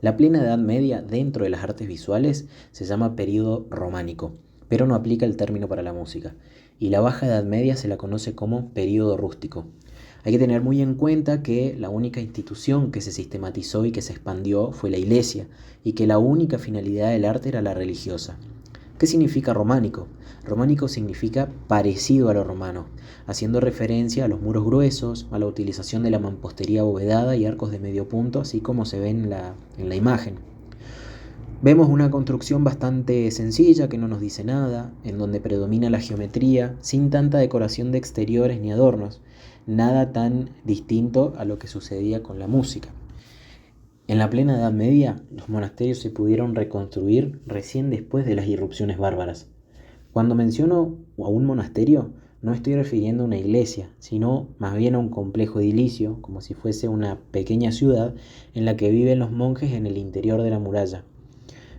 La plena Edad Media dentro de las artes visuales se llama período románico, pero no aplica el término para la música, y la Baja Edad Media se la conoce como período rústico. Hay que tener muy en cuenta que la única institución que se sistematizó y que se expandió fue la Iglesia, y que la única finalidad del arte era la religiosa. ¿Qué significa románico? Románico significa parecido a lo romano, haciendo referencia a los muros gruesos, a la utilización de la mampostería abovedada y arcos de medio punto, así como se ve en la imagen. Vemos una construcción bastante sencilla que no nos dice nada, en donde predomina la geometría, sin tanta decoración de exteriores ni adornos, nada tan distinto a lo que sucedía con la música. En la plena Edad Media, los monasterios se pudieron reconstruir recién después de las irrupciones bárbaras. Cuando menciono a un monasterio, no estoy refiriendo a una iglesia, sino más bien a un complejo edilicio, como si fuese una pequeña ciudad en la que viven los monjes en el interior de la muralla.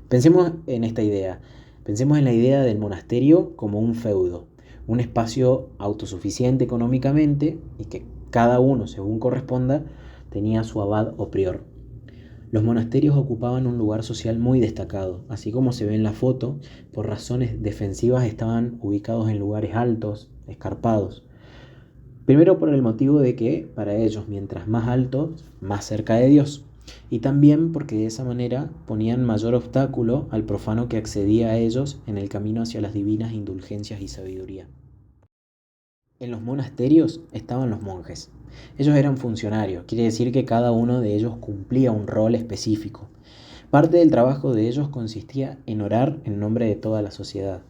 Pensemos en esta idea. Pensemos en la idea del monasterio como un feudo, un espacio autosuficiente económicamente y que cada uno, según corresponda, tenía su abad o prior. Los monasterios ocupaban un lugar social muy destacado, así como se ve en la foto, por razones defensivas estaban ubicados en lugares altos, escarpados. Primero por el motivo de que para ellos mientras más altos, más cerca de Dios. Y también porque de esa manera ponían mayor obstáculo al profano que accedía a ellos en el camino hacia las divinas indulgencias y sabiduría. En los monasterios estaban los monjes. Ellos eran funcionarios, quiere decir que cada uno de ellos cumplía un rol específico. Parte del trabajo de ellos consistía en orar en nombre de toda la sociedad.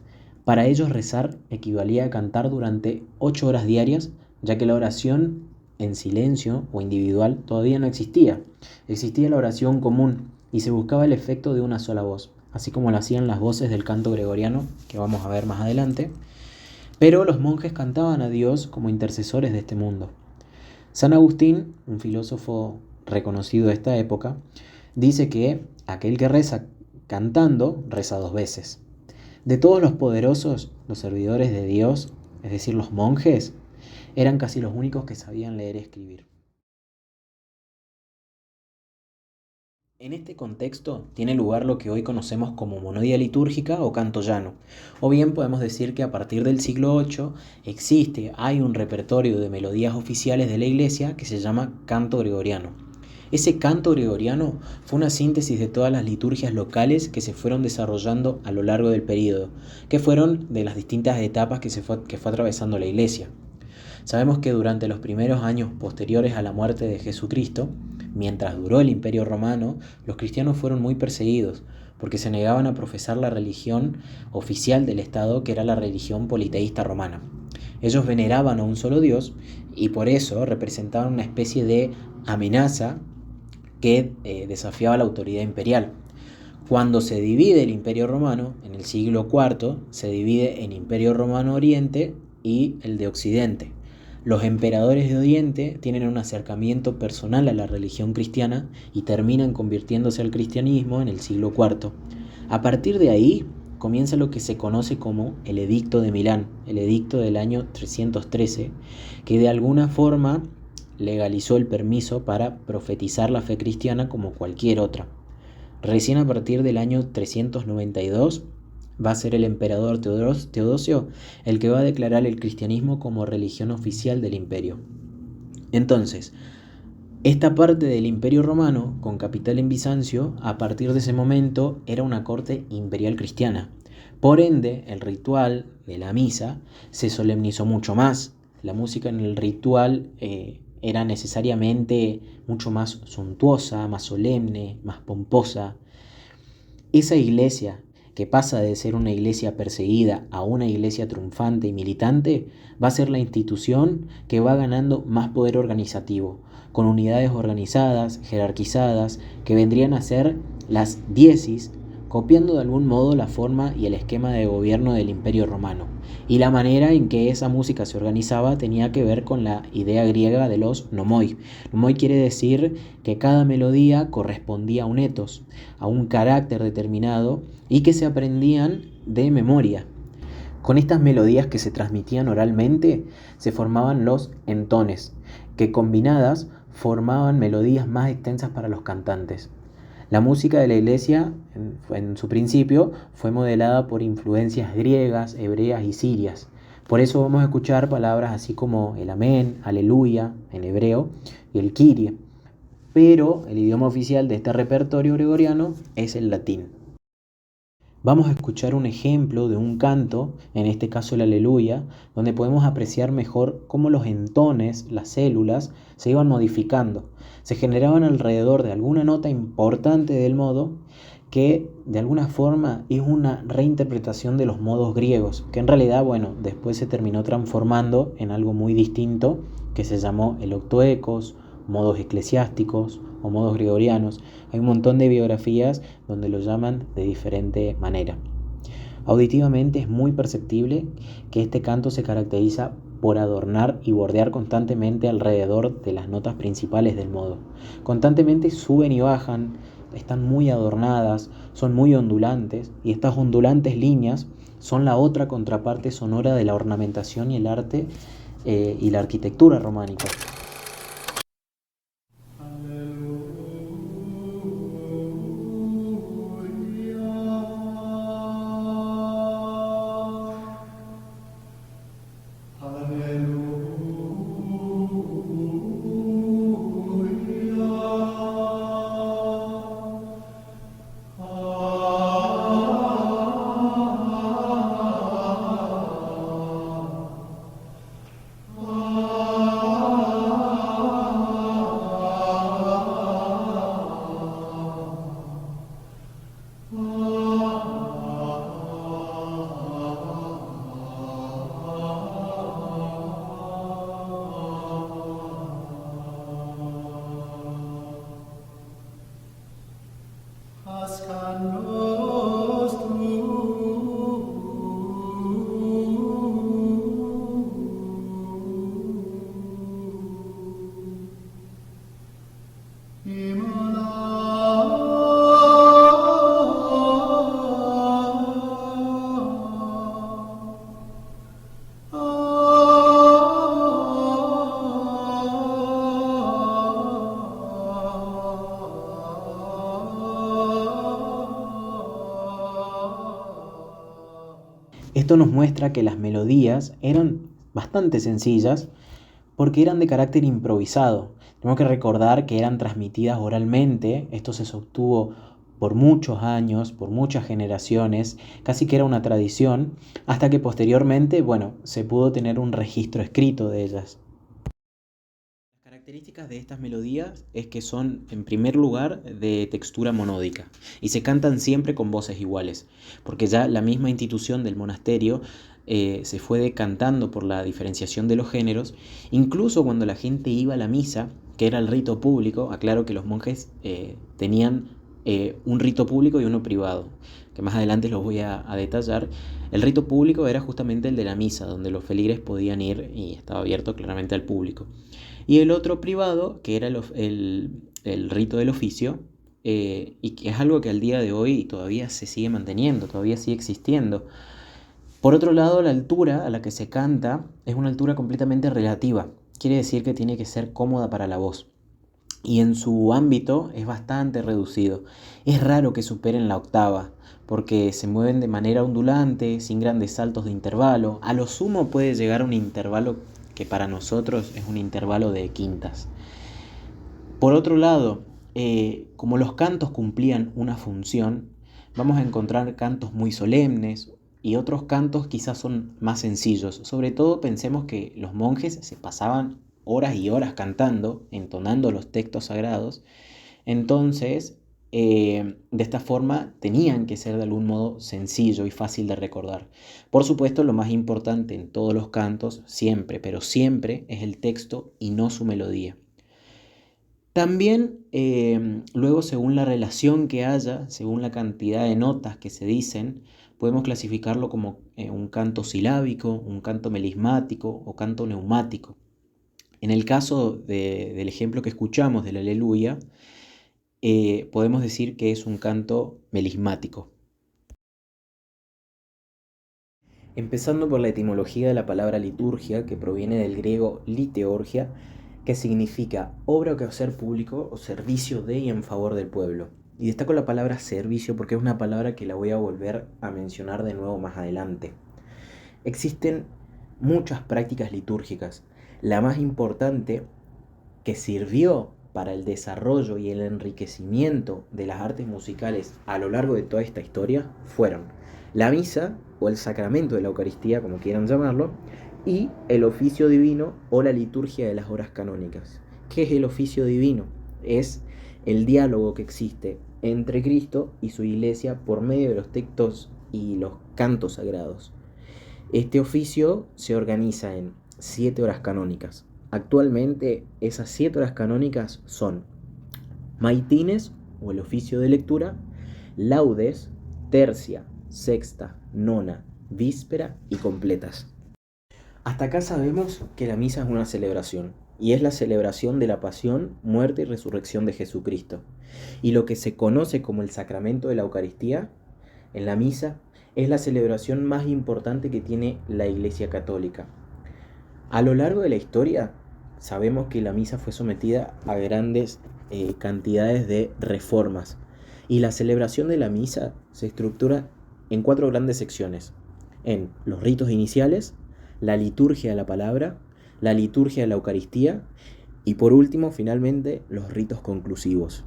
Para ellos rezar equivalía a cantar durante 8 horas diarias, ya que la oración en silencio o individual todavía no existía. Existía la oración común y se buscaba el efecto de una sola voz, así como lo hacían las voces del canto gregoriano, que vamos a ver más adelante. Pero los monjes cantaban a Dios como intercesores de este mundo. San Agustín, un filósofo reconocido de esta época, dice que aquel que reza cantando, reza 2 veces. De todos los poderosos, los servidores de Dios, es decir, los monjes, eran casi los únicos que sabían leer y escribir. En este contexto tiene lugar lo que hoy conocemos como monodia litúrgica o canto llano, o bien podemos decir que a partir del siglo VIII hay un repertorio de melodías oficiales de la Iglesia que se llama canto gregoriano. Ese canto gregoriano fue una síntesis de todas las liturgias locales que se fueron desarrollando a lo largo del período, que fueron de las distintas etapas que fue atravesando la Iglesia. Sabemos que durante los primeros años posteriores a la muerte de Jesucristo, mientras duró el Imperio Romano, los cristianos fueron muy perseguidos porque se negaban a profesar la religión oficial del Estado, que era la religión politeísta romana. Ellos veneraban a un solo Dios y por eso representaban una especie de amenaza que desafiaba la autoridad imperial. Cuando se divide el Imperio Romano, en el siglo IV, se divide en Imperio Romano Oriente y el de Occidente. Los emperadores de Oriente tienen un acercamiento personal a la religión cristiana y terminan convirtiéndose al cristianismo en el siglo IV. A partir de ahí comienza lo que se conoce como el Edicto de Milán, el edicto del año 313, que de alguna forma legalizó el permiso para profetizar la fe cristiana como cualquier otra. Recién a partir del año 392 va a ser el emperador Teodosio el que va a declarar el cristianismo como religión oficial del imperio. Entonces, esta parte del Imperio Romano, con capital en Bizancio, a partir de ese momento era una corte imperial cristiana. Por ende, el ritual de la misa se solemnizó mucho más. La música en el ritual era necesariamente mucho más suntuosa, más solemne, más pomposa. Esa iglesia que pasa de ser una iglesia perseguida a una iglesia triunfante y militante, va a ser la institución que va ganando más poder organizativo, con unidades organizadas, jerarquizadas, que vendrían a ser las diécesis, copiando de algún modo la forma y el esquema de gobierno del Imperio Romano. Y la manera en que esa música se organizaba tenía que ver con la idea griega de los nomoi. Nomoi quiere decir que cada melodía correspondía a un etos, a un carácter determinado y que se aprendían de memoria. Con estas melodías que se transmitían oralmente se formaban los entones, que combinadas formaban melodías más extensas para los cantantes. La música de la iglesia, en su principio, fue modelada por influencias griegas, hebreas y sirias. Por eso vamos a escuchar palabras así como el amén, aleluya en hebreo y el kyrie. Pero el idioma oficial de este repertorio gregoriano es el latín. Vamos a escuchar un ejemplo de un canto, en este caso el aleluya, donde podemos apreciar mejor cómo los entones, las células, se iban modificando. Se generaban alrededor de alguna nota importante del modo que de alguna forma es una reinterpretación de los modos griegos, que en realidad, bueno, después se terminó transformando en algo muy distinto que se llamó el octoecos, modos eclesiásticos o modos gregorianos. Hay un montón de biografías donde lo llaman de diferente manera. Auditivamente es muy perceptible que este canto se caracteriza por adornar y bordear constantemente alrededor de las notas principales del modo. Constantemente suben y bajan, están muy adornadas, son muy ondulantes, y estas ondulantes líneas son la otra contraparte sonora de la ornamentación y el arte y la arquitectura románica. Esto nos muestra que las melodías eran bastante sencillas porque eran de carácter improvisado. Tenemos que recordar que eran transmitidas oralmente, esto se sostuvo por muchos años, por muchas generaciones, casi que era una tradición, hasta que posteriormente, bueno, se pudo tener un registro escrito de ellas. Las características de estas melodías es que son, en primer lugar, de textura monódica y se cantan siempre con voces iguales, porque ya la misma institución del monasterio se fue decantando por la diferenciación de los géneros, incluso cuando la gente iba a la misa, que era el rito público. Aclaro que los monjes tenían un rito público y uno privado, que más adelante los voy a detallar. El rito público era justamente el de la misa, donde los feligres podían ir y estaba abierto claramente al público. Y el otro privado, que era el rito del oficio, y que es algo que al día de hoy todavía se sigue manteniendo, todavía sigue existiendo. Por otro lado, la altura a la que se canta es una altura completamente relativa. Quiere decir que tiene que ser cómoda para la voz. Y en su ámbito es bastante reducido. Es raro que superen la octava, porque se mueven de manera ondulante, sin grandes saltos de intervalo. A lo sumo puede llegar a un intervalo que para nosotros es un intervalo de quintas. Por otro lado, como los cantos cumplían una función, vamos a encontrar cantos muy solemnes y otros cantos quizás son más sencillos. Sobre todo pensemos que los monjes se pasaban horas y horas cantando, entonando los textos sagrados. Entonces, de esta forma tenían que ser de algún modo sencillo y fácil de recordar. Por supuesto, lo más importante en todos los cantos, siempre, pero siempre, es el texto y no su melodía. También, luego, según la relación que haya, según la cantidad de notas que se dicen, podemos clasificarlo como un canto silábico, un canto melismático o canto neumático. En el caso del ejemplo que escuchamos del Aleluya, podemos decir que es un canto melismático. Empezando por la etimología de la palabra liturgia, que proviene del griego liteorgia, que significa obra o quehacer público o servicio de y en favor del pueblo. Y destaco la palabra servicio porque es una palabra que la voy a volver a mencionar de nuevo más adelante. Existen muchas prácticas litúrgicas. La más importante que sirvió para el desarrollo y el enriquecimiento de las artes musicales a lo largo de toda esta historia fueron la misa o el sacramento de la Eucaristía, como quieran llamarlo, y el oficio divino o la liturgia de las horas canónicas. ¿Qué es el oficio divino? Es el diálogo que existe entre Cristo y su iglesia por medio de los textos y los cantos sagrados. Este oficio se organiza en 7 horas canónicas. Actualmente esas 7 horas canónicas son maitines o el oficio de lectura, laudes, tercia, sexta, nona, víspera y completas. Hasta acá sabemos que la misa es una celebración, y es la celebración de la pasión, muerte y resurrección de Jesucristo. Y lo que se conoce como el sacramento de la Eucaristía, en la misa, es la celebración más importante que tiene la Iglesia Católica. A lo largo de la historia, sabemos que la misa fue sometida a grandes cantidades de reformas, y la celebración de la misa se estructura en 4 grandes secciones: en los ritos iniciales, la liturgia de la palabra, la liturgia de la Eucaristía y, por último, finalmente, los ritos conclusivos.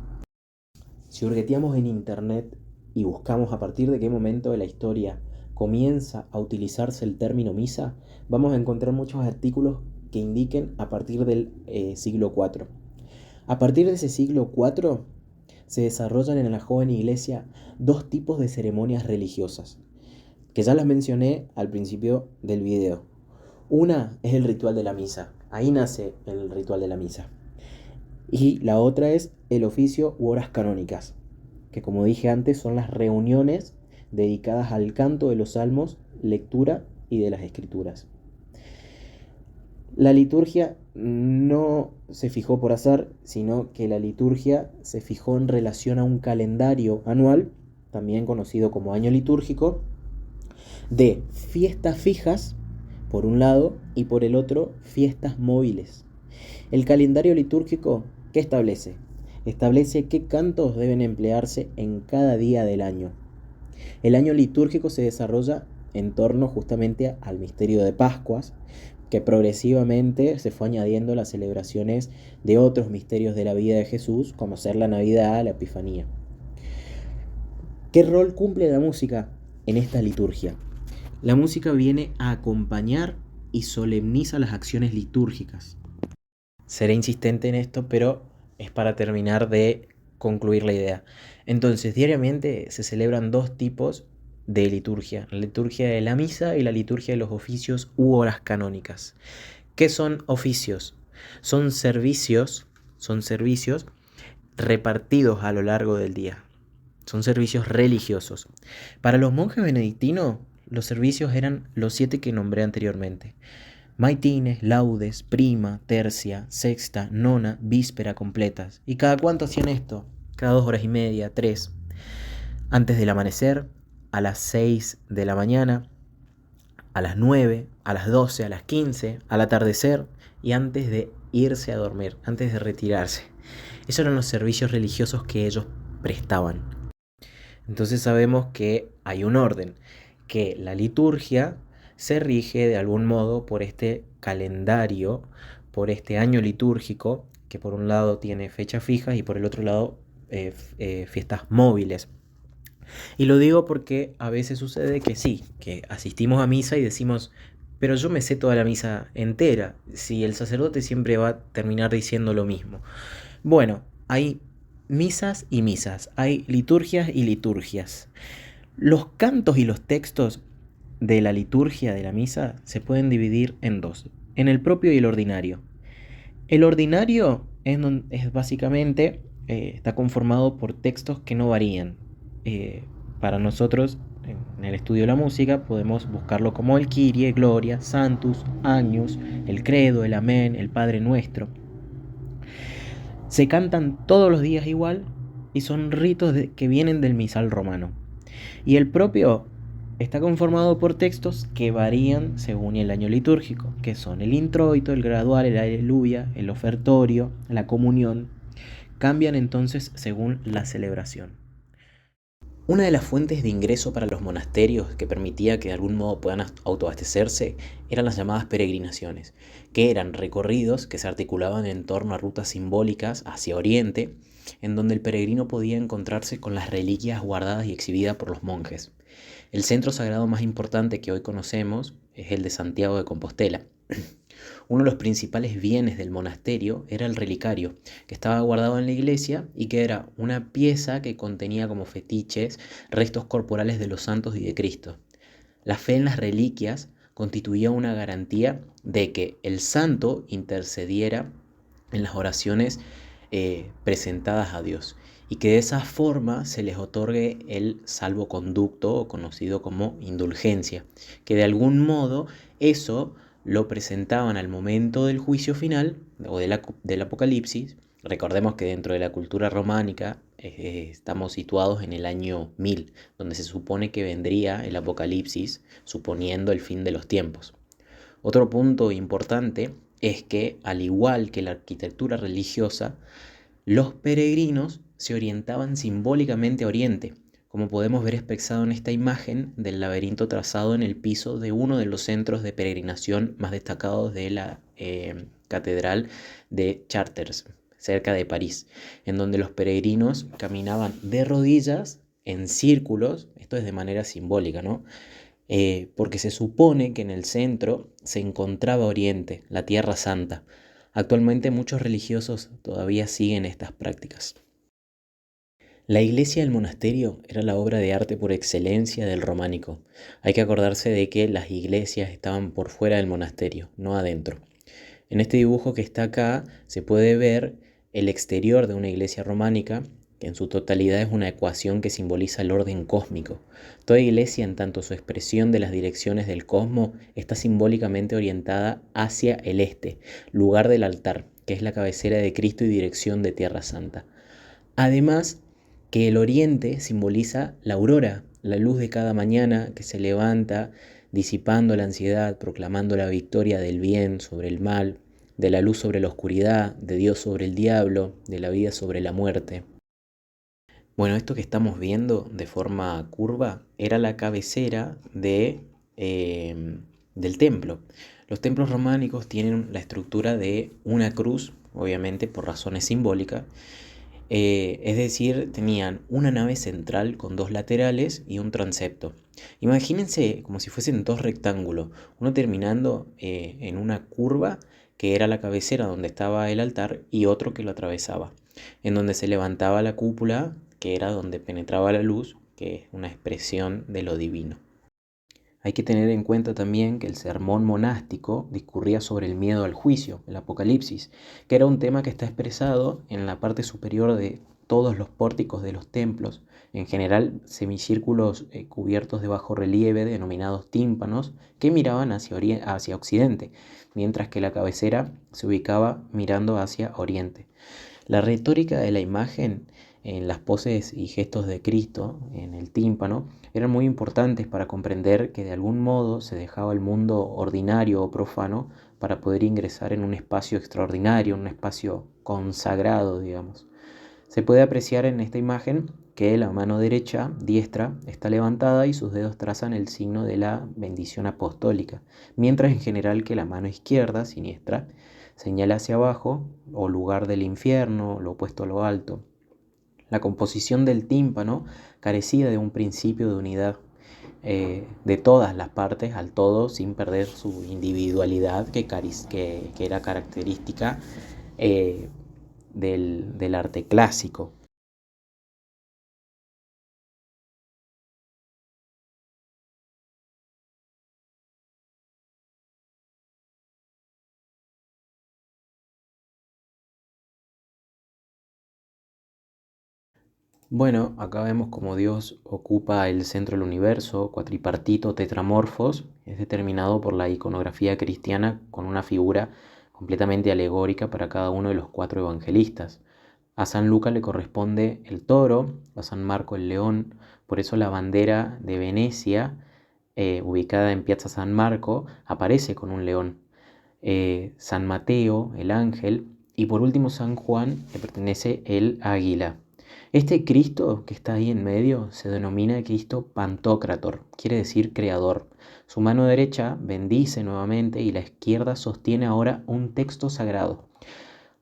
Si hurgueteamos en internet y buscamos a partir de qué momento de la historia comienza a utilizarse el término misa, vamos a encontrar muchos artículos que indiquen a partir del siglo IV. A partir de ese siglo IV se desarrollan en la joven iglesia 2 tipos de ceremonias religiosas, que ya las mencioné al principio del video. Una es el ritual de la misa, ahí nace el ritual de la misa. Y la otra es el oficio u horas canónicas, que, como dije antes, son las reuniones dedicadas al canto de los salmos, lectura y de las escrituras. La liturgia no se fijó por azar, sino que la liturgia se fijó en relación a un calendario anual, también conocido como año litúrgico, de fiestas fijas, por un lado, y por el otro, fiestas móviles. El calendario litúrgico, ¿qué establece? Establece qué cantos deben emplearse en cada día del año. El año litúrgico se desarrolla en torno justamente al misterio de Pascuas, que progresivamente se fue añadiendo las celebraciones de otros misterios de la vida de Jesús, como ser la Navidad, la Epifanía. ¿Qué rol cumple la música en esta liturgia? La música viene a acompañar y solemniza las acciones litúrgicas. Seré insistente en esto, pero es para terminar de concluir la idea. Entonces, diariamente se celebran 2 tipos de liturgia: la liturgia de la misa y la liturgia de los oficios u horas canónicas. ¿Qué son oficios? Son servicios repartidos a lo largo del día. Son servicios religiosos. Para los monjes benedictinos, los servicios eran los 7 que nombré anteriormente: maitines, laudes, prima, tercia, sexta, nona, víspera, completas. ¿Y cada cuánto hacían esto? Cada 2 horas y media, 3. Antes del amanecer, a las 6 de la mañana, a las 9, a las 12, a las 15, al atardecer y antes de irse a dormir, antes de retirarse. Esos eran los servicios religiosos que ellos prestaban. Entonces sabemos que hay un orden, que la liturgia se rige de algún modo por este calendario, por este año litúrgico, que por un lado tiene fechas fijas y por el otro lado fiestas móviles. Y lo digo porque a veces sucede que sí, que asistimos a misa y decimos: pero yo me sé toda la misa entera, si el sacerdote siempre va a terminar diciendo lo mismo. Bueno, hay misas y misas, hay liturgias y liturgias. Los cantos y los textos de la liturgia de la misa se pueden dividir en 2, en el propio y el ordinario. El ordinario es básicamente, está conformado por textos que no varían. Para nosotros, en el estudio de la música, podemos buscarlo como el Kyrie, Gloria, Santus, Agnus, el Credo, el Amén, el Padre Nuestro. Se cantan todos los días igual y son ritos que vienen del misal romano. Y el propio está conformado por textos que varían según el año litúrgico, que son el introito, el gradual, el aleluya, el ofertorio, la comunión. Cambian entonces según la celebración. Una de las fuentes de ingreso para los monasterios que permitía que de algún modo puedan autoabastecerse eran las llamadas peregrinaciones, que eran recorridos que se articulaban en torno a rutas simbólicas hacia Oriente, en donde el peregrino podía encontrarse con las reliquias guardadas y exhibidas por los monjes. El centro sagrado más importante que hoy conocemos es el de Santiago de Compostela. Uno de los principales bienes del monasterio era el relicario, que estaba guardado en la iglesia y que era una pieza que contenía como fetiches restos corporales de los santos y de Cristo. La fe en las reliquias constituía una garantía de que el santo intercediera en las oraciones presentadas a Dios y que de esa forma se les otorgue el salvoconducto o conocido como indulgencia, que de algún modo eso lo presentaban al momento del juicio final o del Apocalipsis. Recordemos que dentro de la cultura románica estamos situados en el año 1000, donde se supone que vendría el Apocalipsis, suponiendo el fin de los tiempos. Otro punto importante es que, al igual que la arquitectura religiosa, los peregrinos se orientaban simbólicamente a Oriente, como podemos ver expresado en esta imagen del laberinto trazado en el piso de uno de los centros de peregrinación más destacados de la Catedral de Chartres, cerca de París, en donde los peregrinos caminaban de rodillas en círculos, esto es de manera simbólica, ¿no? Porque se supone que en el centro se encontraba Oriente, la Tierra Santa. Actualmente muchos religiosos todavía siguen estas prácticas. La iglesia del monasterio era la obra de arte por excelencia del románico. Hay que acordarse de que las iglesias estaban por fuera del monasterio, no adentro. En este dibujo que está acá se puede ver el exterior de una iglesia románica, que en su totalidad es una ecuación que simboliza el orden cósmico. Toda iglesia, en tanto su expresión de las direcciones del cosmos, está simbólicamente orientada hacia el este, lugar del altar, que es la cabecera de Cristo y dirección de Tierra Santa. Además, que el oriente simboliza la aurora, la luz de cada mañana que se levanta, disipando la ansiedad, proclamando la victoria del bien sobre el mal, de la luz sobre la oscuridad, de Dios sobre el diablo, de la vida sobre la muerte. Bueno, esto que estamos viendo de forma curva era la cabecera del templo. Los templos románicos tienen la estructura de una cruz, obviamente por razones simbólicas. Es decir, tenían una nave central con dos laterales y un transepto. Imagínense como si fuesen dos rectángulos, uno terminando en una curva que era la cabecera donde estaba el altar y otro que lo atravesaba, en donde se levantaba la cúpula, que era donde penetraba la luz, que es una expresión de lo divino. Hay que tener en cuenta también que el sermón monástico discurría sobre el miedo al juicio, el Apocalipsis, que era un tema que está expresado en la parte superior de todos los pórticos de los templos, en general semicírculos cubiertos de bajo relieve denominados tímpanos que miraban hacia occidente, mientras que la cabecera se ubicaba mirando hacia oriente. La retórica de la imagen en las poses y gestos de Cristo en el tímpano eran muy importantes para comprender que de algún modo se dejaba el mundo ordinario o profano para poder ingresar en un espacio extraordinario, un espacio consagrado, digamos. Se puede apreciar en esta imagen que la mano derecha, diestra, está levantada y sus dedos trazan el signo de la bendición apostólica, mientras en general que la mano izquierda, siniestra, señala hacia abajo o lugar del infierno, lo opuesto a lo alto. La composición del tímpano carecía de un principio de unidad de todas las partes al todo sin perder su individualidad que era característica del arte clásico. Bueno, acá vemos cómo Dios ocupa el centro del universo, cuatripartito, tetramorfos, es determinado por la iconografía cristiana con una figura completamente alegórica para cada uno de los cuatro evangelistas. A San Lucas le corresponde el toro, a San Marco el león, por eso la bandera de Venecia, ubicada en Piazza San Marco, aparece con un león. San Mateo, el ángel, y por último San Juan le pertenece el águila. Este Cristo que está ahí en medio se denomina Cristo Pantocrator, quiere decir creador. Su mano derecha bendice nuevamente y la izquierda sostiene ahora un texto sagrado.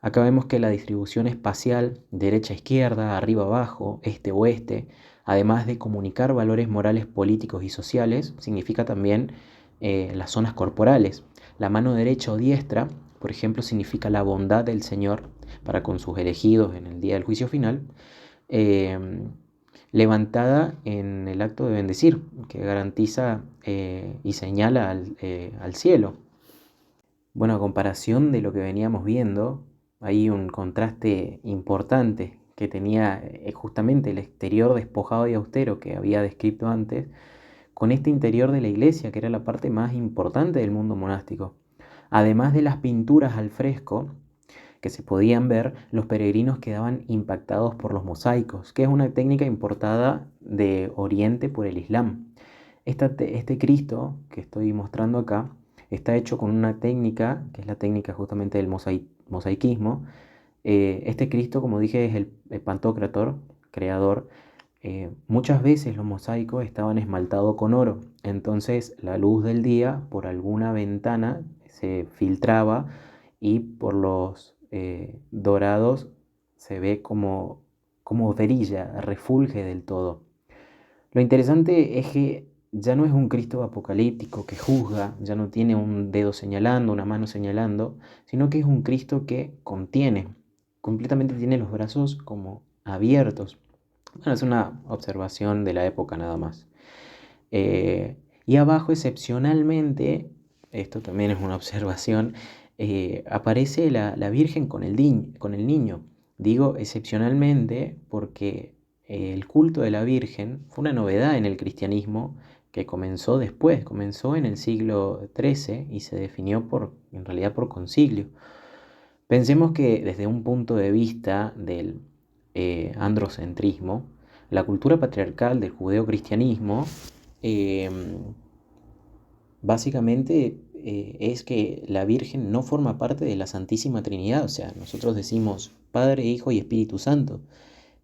Acá vemos que la distribución espacial, derecha-izquierda, arriba-abajo, este-oeste, además de comunicar valores morales, políticos y sociales, significa también las zonas corporales. La mano derecha o diestra, por ejemplo, significa la bondad del Señor para con sus elegidos en el día del juicio final, eh, levantada en el acto de bendecir, que garantiza y señala al cielo. Bueno, a comparación de lo que veníamos viendo, hay un contraste importante que tenía justamente el exterior despojado y austero que había descrito antes, con este interior de la iglesia, que era la parte más importante del mundo monástico. Además de las pinturas al fresco que se podían ver, los peregrinos quedaban impactados por los mosaicos, que es una técnica importada de Oriente por el Islam. Este Cristo que estoy mostrando acá está hecho con una técnica, que es la técnica justamente del mosaicismo. Este Cristo, como dije, es el Pantocrator, creador. Muchas veces los mosaicos estaban esmaltados con oro, entonces la luz del día por alguna ventana se filtraba y por los dorados se ve como brilla, refulge del todo. Lo interesante es que ya no es un Cristo apocalíptico que juzga, ya no tiene un dedo señalando, una mano señalando, sino que es un Cristo que contiene, completamente tiene los brazos como abiertos. Bueno, es una observación de la época nada más. Y abajo, excepcionalmente, esto también es una observación, aparece la Virgen con el niño. Digo excepcionalmente porque el culto de la Virgen fue una novedad en el cristianismo que comenzó después, comenzó en el siglo XIII y se definió en realidad por concilio. Pensemos que desde un punto de vista del androcentrismo, la cultura patriarcal del judeocristianismo eh, básicamente es que la Virgen no forma parte de la Santísima Trinidad, o sea, nosotros decimos Padre, Hijo y Espíritu Santo,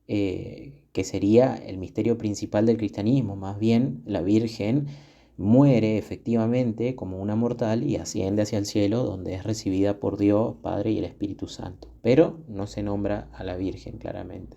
que sería el misterio principal del cristianismo. Más bien, la Virgen muere efectivamente como una mortal y asciende hacia el cielo, donde es recibida por Dios, Padre y el Espíritu Santo, pero no se nombra a la Virgen claramente.